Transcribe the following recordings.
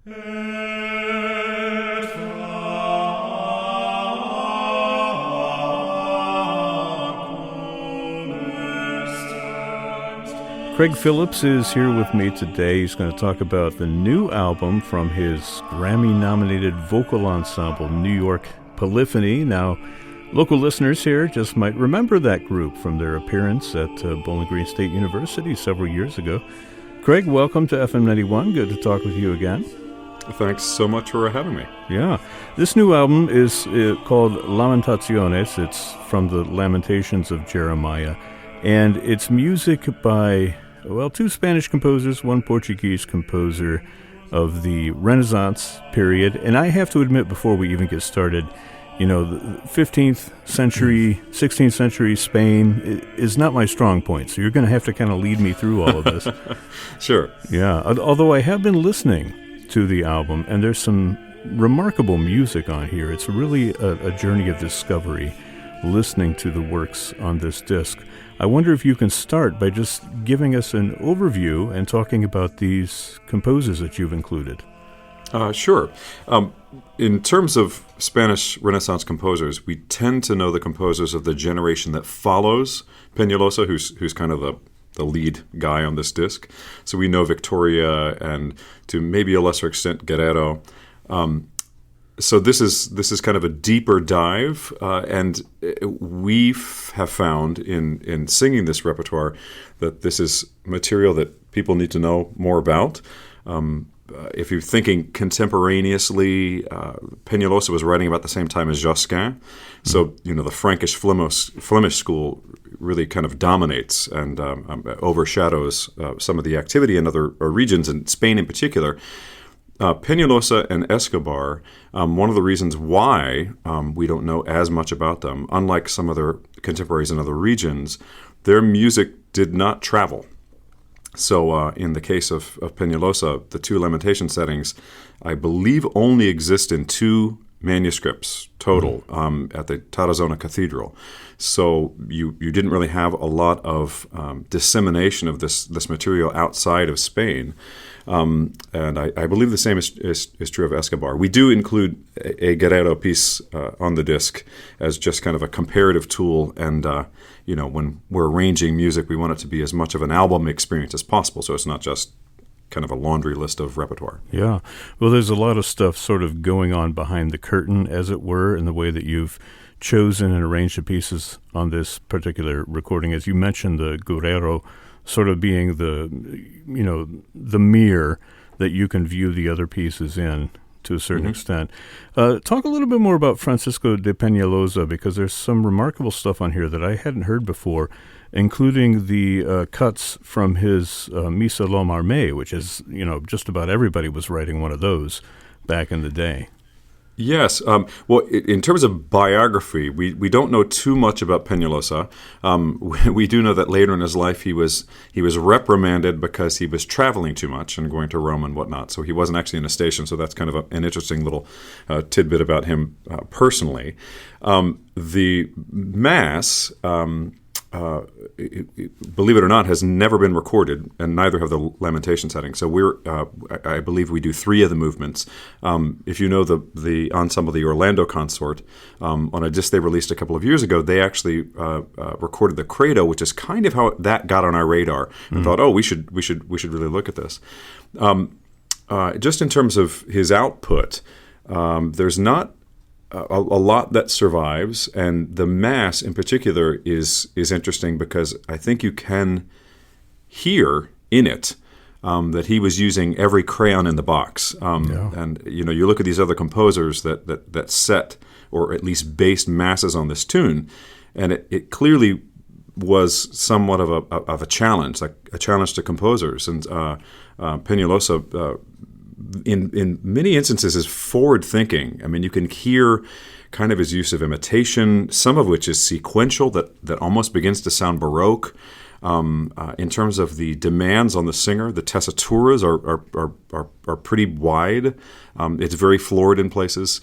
Craig Phillips is here with me today. He's going to talk about the new album from his Grammy-nominated vocal ensemble, New York Polyphony. Now, local listeners here just might remember that group from their appearance at Bowling Green State University several years ago. Craig, welcome to FM 91. Good to talk with you again. Thanks so much for having me. Yeah. This new album is called Lamentationes. It's from the Lamentations of Jeremiah. And it's music by, well, two Spanish composers, one Portuguese composer of the Renaissance period. And I have to admit, before we even get started, you know, the 15th century, 16th century Spain is not my strong point. So you're going to have to kind of lead me through all of this. Sure. Yeah. Although I have been listening to the album, and there's some remarkable music on here. It's really a journey of discovery, listening to the works on this disc. I wonder if you can start by just giving us an overview and talking about these composers that you've included. Sure. In terms of Spanish Renaissance composers, we tend to know the composers of the generation that follows Peñalosa, who's kind of the lead guy on this disc. So we know Victoria and, to maybe a lesser extent, Guerrero. So this is kind of a deeper dive, and we have found in singing this repertoire that this is material that people need to know more about. If you're thinking contemporaneously, Peñalosa was writing about the same time as Josquin, so the Frankish Flemish school really kind of dominates and overshadows some of the activity in other regions, in Spain in particular. Peñalosa and Escobar, one of the reasons why we don't know as much about them, unlike some of their contemporaries in other regions, their music did not travel. So in the case of Peñalosa, the two lamentation settings, I believe, only exist in two manuscripts total at the Tarazona Cathedral. So you didn't really have a lot of dissemination of this material outside of Spain. And I believe the same is true of Escobar. We do include a Guerrero piece on the disc as just kind of a comparative tool. And, when we're arranging music, we want it to be as much of an album experience as possible. So it's not just kind of a laundry list of repertoire. Yeah. Well, there's a lot of stuff sort of going on behind the curtain, as it were, in the way that you've chosen and arranged the pieces on this particular recording. As you mentioned, the Guerrero sort of being the mirror that you can view the other pieces in to a certain extent. Talk a little bit more about Francisco de Peñalosa, because there's some remarkable stuff on here that I hadn't heard before, including the cuts from his Missa l'Homme Armé, which is, just about everybody was writing one of those back in the day. Yes. Well, in terms of biography, we don't know too much about Peñalosa. We do know that later in his life he was reprimanded because he was traveling too much and going to Rome and whatnot. So he wasn't actually in a station. So that's kind of an interesting little tidbit about him personally. The Mass, believe it or not, has never been recorded, and neither have the lamentation settings. So I believe we do three of the movements. If you know the ensemble, the Orlando Consort, on a disc they released a couple of years ago, they actually recorded the Credo, which is kind of how that got on our radar, and thought, we should really look at this. Just in terms of his output, there's not a lot that survives, and the Mass in particular is interesting because I think you can hear in it that he was using every crayon in the box. And you look at these other composers that set or at least based masses on this tune, and it clearly was somewhat of a challenge, like a challenge to composers. And Peñalosa, in many instances, is forward-thinking. I mean, you can hear kind of his use of imitation, some of which is sequential, that almost begins to sound Baroque. In terms of the demands on the singer, the tessituras are pretty wide. It's very florid in places.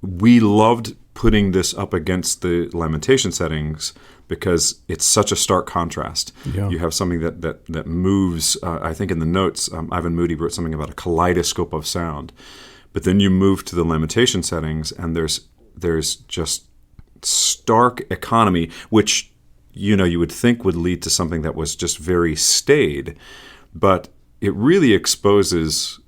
We loved putting this up against the Lamentation settings because it's such a stark contrast. Yeah. You have something that moves. I think in the notes, Ivan Moody wrote something about a kaleidoscope of sound. But then you move to the Lamentation settings, and there's just stark economy, which you would think would lead to something that was just very staid, but it really exposes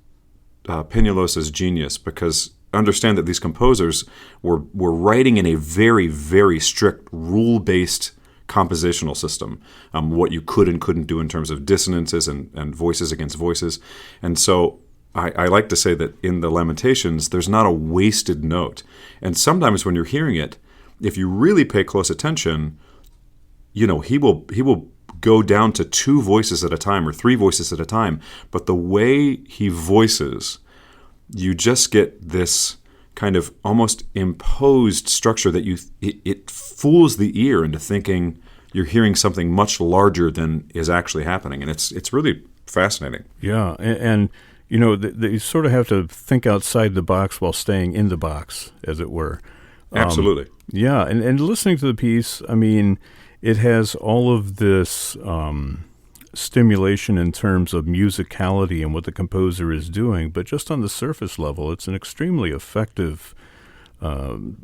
Peñalosa's genius, because understand that these composers were writing in a very, very strict rule-based compositional system, what you could and couldn't do in terms of dissonances and voices against voices. And so I like to say that in the Lamentations, there's not a wasted note. And sometimes when you're hearing it, if you really pay close attention, he will go down to 2 voices at a time or 3 voices at a time. But the way he voices, you just get this kind of almost imposed structure that it fools the ear into thinking you're hearing something much larger than is actually happening. And it's really fascinating. Yeah, and they sort of have to think outside the box while staying in the box, as it were. Absolutely. Yeah, and listening to the piece, I mean, it has all of this stimulation in terms of musicality and what the composer is doing, but just on the surface level, it's an extremely effective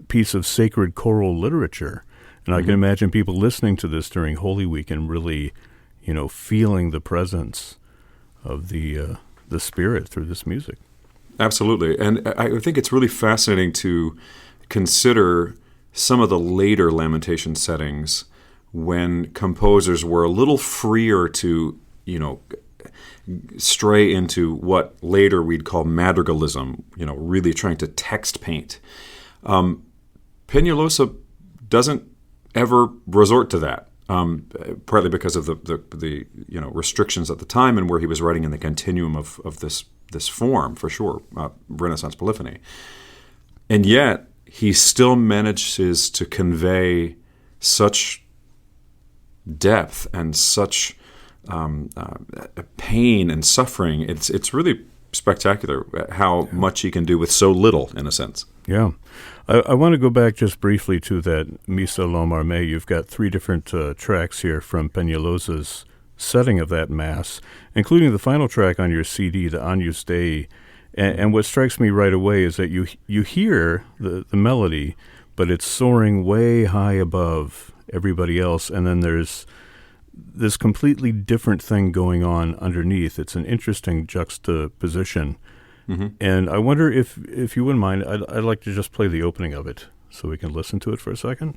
piece of sacred choral literature. And I can imagine people listening to this during Holy Week and really, feeling the presence of the Spirit through this music. Absolutely. And I think it's really fascinating to consider some of the later Lamentation settings when composers were a little freer to, stray into what later we'd call madrigalism, really trying to text paint. Peñalosa doesn't ever resort to that, partly because of the restrictions at the time and where he was writing in the continuum of this form, for sure, Renaissance polyphony. And yet, he still manages to convey such depth and such pain and suffering. It's really spectacular how much he can do with so little, in a sense. Yeah. I want to go back just briefly to that Missa L'Homme Armé. You've got 3 different tracks here from Peñalosa's setting of that Mass, including the final track on your CD, the Agnus Dei. And what strikes me right away is that you hear the melody, but it's soaring way high above everybody else, and then there's this completely different thing going on underneath. It's an interesting juxtaposition. Mm-hmm. And I wonder if you wouldn't mind, I'd like to just play the opening of it so we can listen to it for a second.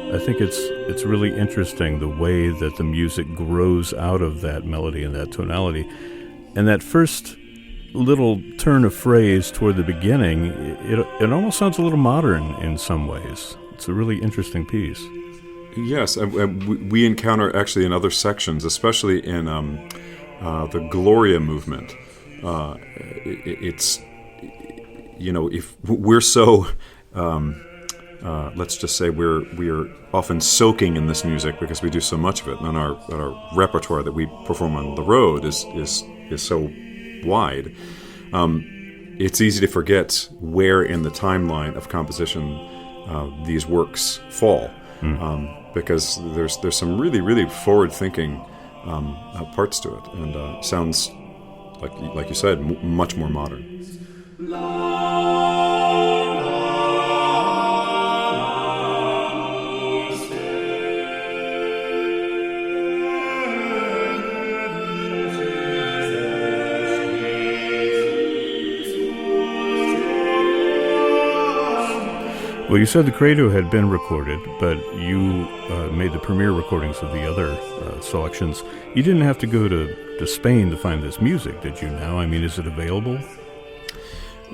I think it's really interesting the way that the music grows out of that melody and that tonality. And that first little turn of phrase toward the beginning, it almost sounds a little modern in some ways. It's a really interesting piece. Yes, and we encounter actually in other sections, especially in the Gloria movement. It's, if we're so... let's just say we're often soaking in this music because we do so much of it, and our repertoire that we perform on the road is so wide. It's easy to forget where in the timeline of composition these works fall, because there's some really, really forward-thinking parts to it, and sounds like you said, much more modern. Well, you said the Credo had been recorded, but you made the premiere recordings of the other selections. You didn't have to go to Spain to find this music, did you now? I mean, is it available?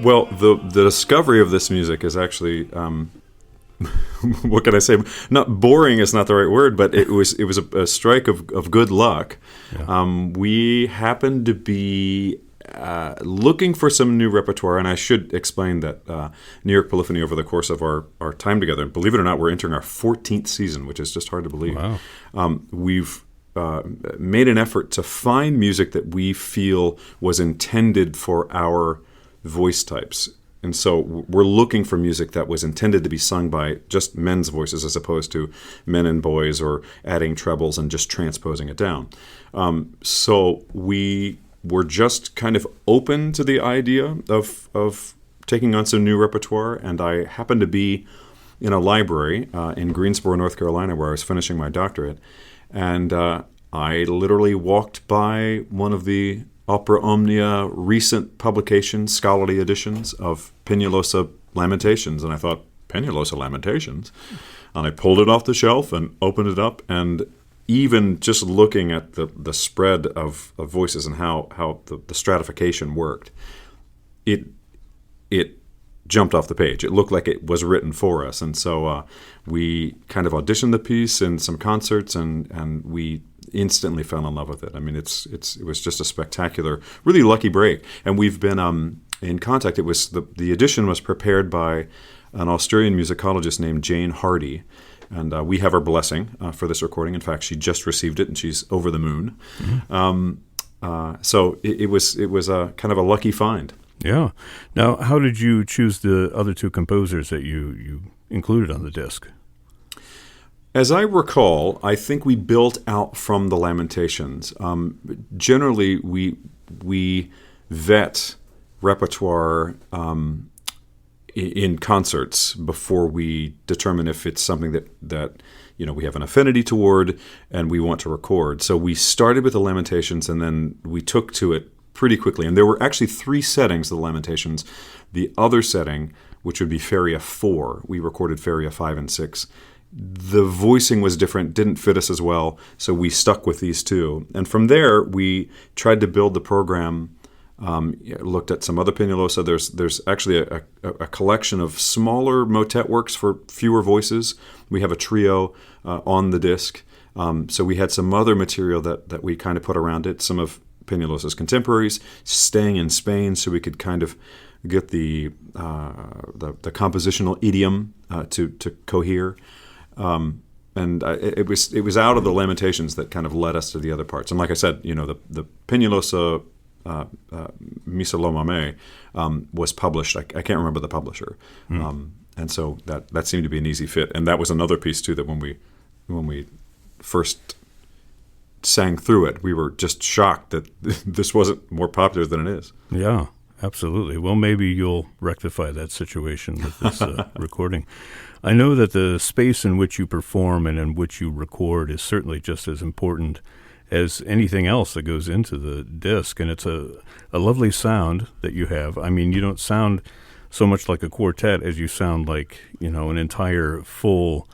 Well, the discovery of this music is actually what can I say? Not boring is not the right word, but it was a strike of good luck. Yeah. We happened to be looking for some new repertoire, and I should explain that New York Polyphony, over the course of our time together, believe it or not, we're entering our 14th season, which is just hard to believe. Wow. We've made an effort to find music that we feel was intended for our voice types. And so we're looking for music that was intended to be sung by just men's voices as opposed to men and boys, or adding trebles and just transposing it down. So we were just kind of open to the idea of taking on some new repertoire. And I happened to be in a library in Greensboro, North Carolina, where I was finishing my doctorate. And I literally walked by one of the Opera Omnia recent publications, scholarly editions of Peñalosa Lamentations. And I thought, Peñalosa Lamentations? And I pulled it off the shelf and opened it up. And even just looking at the spread of voices and how the stratification worked, it jumped off the page. It looked like it was written for us. And so we kind of auditioned the piece in some concerts, and we instantly fell in love with it. I mean, it was just a spectacular, really lucky break. And we've been in contact. It was the edition was prepared by an Australian musicologist named Jane Hardy, and we have her blessing for this recording. In fact, she just received it, and she's over the moon. Mm-hmm. So it was a kind of a lucky find. Yeah. Now, how did you choose the other two composers that you included on the disc? As I recall, I think we built out from the Lamentations. Generally, we vet repertoire in concerts before we determine if it's something that we have an affinity toward and we want to record. So we started with the Lamentations, and then we took to it pretty quickly. And there were actually 3 settings of the Lamentations. The other setting, which would be Feria 4, we recorded Feria 5 and 6. The voicing was different, didn't fit us as well, so we stuck with these 2. And from there, we tried to build the program, looked at some other Peñalosa. There's actually a collection of smaller motet works for fewer voices. We have a trio on the disc. So we had some other material that we kind of put around it, some of Peñalosa's contemporaries, staying in Spain, so we could kind of get the compositional idiom to cohere. And it was out of the Lamentations that kind of led us to the other parts. And like I said, the Peñalosa Misa lo Mamé was published. I can't remember the publisher, and so that seemed to be an easy fit. And that was another piece too that when we first sang through it, we were just shocked that this wasn't more popular than it is. Yeah. Absolutely. Well, maybe you'll rectify that situation with this recording. I know that the space in which you perform and in which you record is certainly just as important as anything else that goes into the disc, and it's a lovely sound that you have. I mean, you don't sound so much like a quartet as you sound like, an entire full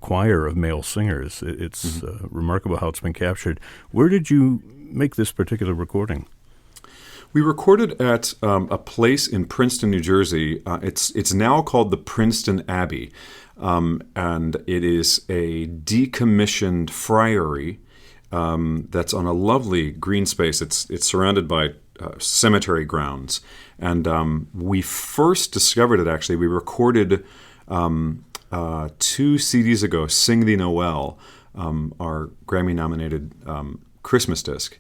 choir of male singers. It's remarkable how it's been captured. Where did you make this particular recording? We recorded at a place in Princeton, New Jersey. It's now called the Princeton Abbey, and it is a decommissioned friary that's on a lovely green space. It's surrounded by cemetery grounds, and we first discovered it. Actually, we recorded 2 CDs ago, "Sing Thee Noel," our Grammy-nominated Christmas disc.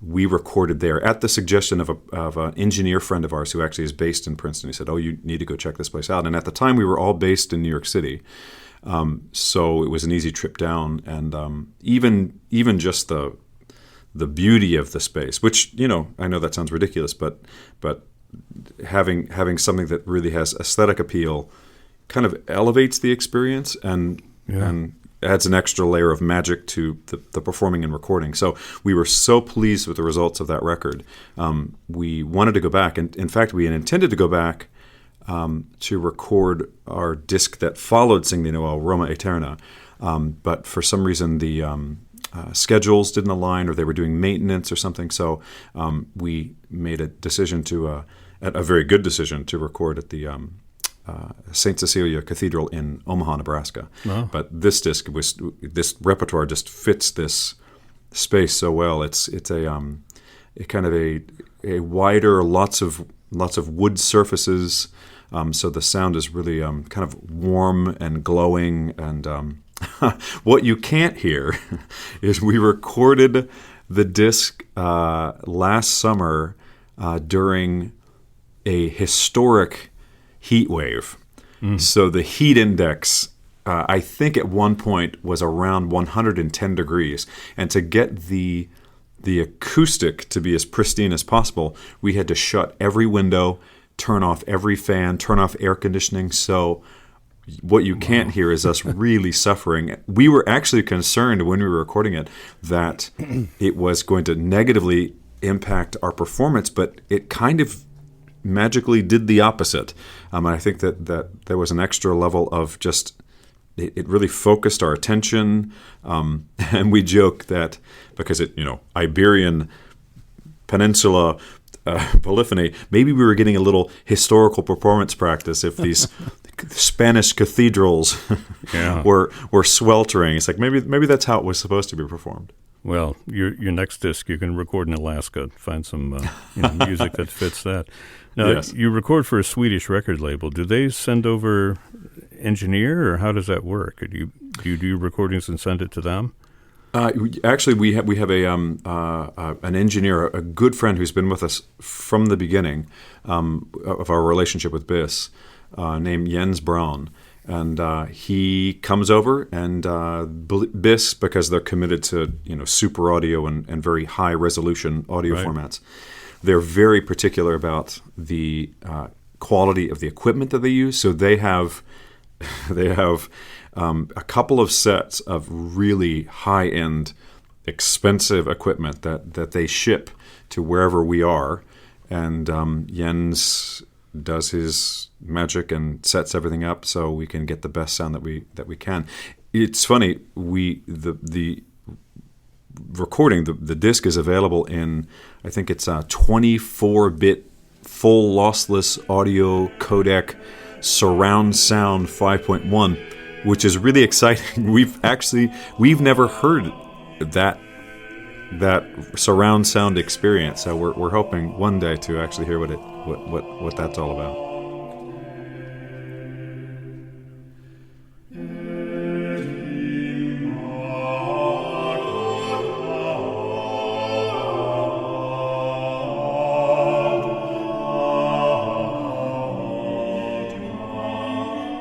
We recorded there at the suggestion of an engineer friend of ours who actually is based in Princeton. He said, "Oh, you need to go check this place out." And at the time, we were all based in New York City, so it was an easy trip down. And even just the beauty of the space, which I know that sounds ridiculous, but having something that really has aesthetic appeal kind of elevates the experience and adds an extra layer of magic to the performing and recording. So we were so pleased with the results of that record. We wanted to go back, and in fact, we had intended to go back to record our disc that followed Sing Thee Noel, Roma Eterna, but for some reason the schedules didn't align, or they were doing maintenance or something. So we made a decision a very good decision to record at the St. Cecilia Cathedral in Omaha, Nebraska. Wow. But this repertoire just fits this space so well. It's a kind of a wider, lots of wood surfaces. So the sound is really kind of warm and glowing. And what you can't hear is we recorded the disc last summer during a historic heat wave. So the heat index, I think at one point, was around 110 degrees. And to get the acoustic to be as pristine as possible, we had to shut every window, turn off every fan, turn off air conditioning. So what you can't hear is us really suffering. We were actually concerned when we were recording it that it was going to negatively impact our performance, but it kind of magically did the opposite. I think that there was an extra level of just, it really focused our attention. And we joke that because Iberian Peninsula polyphony, maybe we were getting a little historical performance practice if these Spanish cathedrals were sweltering. It's like maybe that's how it was supposed to be performed. Well, your next disc you can record in Alaska. Find some music that fits that. Now, yes. You record for a Swedish record label. Do they send over engineer, or how does that work? Do you do recordings and send it to them? Actually, we have an engineer, a good friend who's been with us from the beginning of our relationship with BIS, named Jens Braun. And he comes over, and BIS, because they're committed to super audio and very high resolution audio formats, they're very particular about the quality of the equipment that they use. So they have a couple of sets of really high end, expensive equipment that they ship to wherever we are, and Jens does his magic and sets everything up so we can get the best sound that we can. It's funny, the recording, the disc is available in, I think it's a 24-bit full lossless audio codec surround sound 5.1, which is really exciting. We've never heard that surround sound experience, so we're hoping one day to actually hear what that's all about.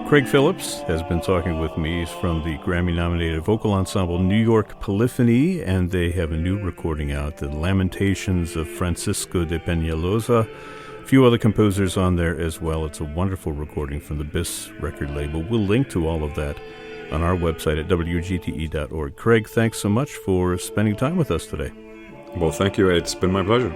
Craig Phillips has been talking with me. He's from the Grammy-nominated vocal ensemble New York Polyphony, and they have a new recording out, the Lamentations of Francisco de Peñalosa. A few other composers on there as well. It's a wonderful recording from the BIS record label. We'll link to all of that on our website at wgte.org. Craig, thanks so much for spending time with us today. Well, thank you. It's been my pleasure.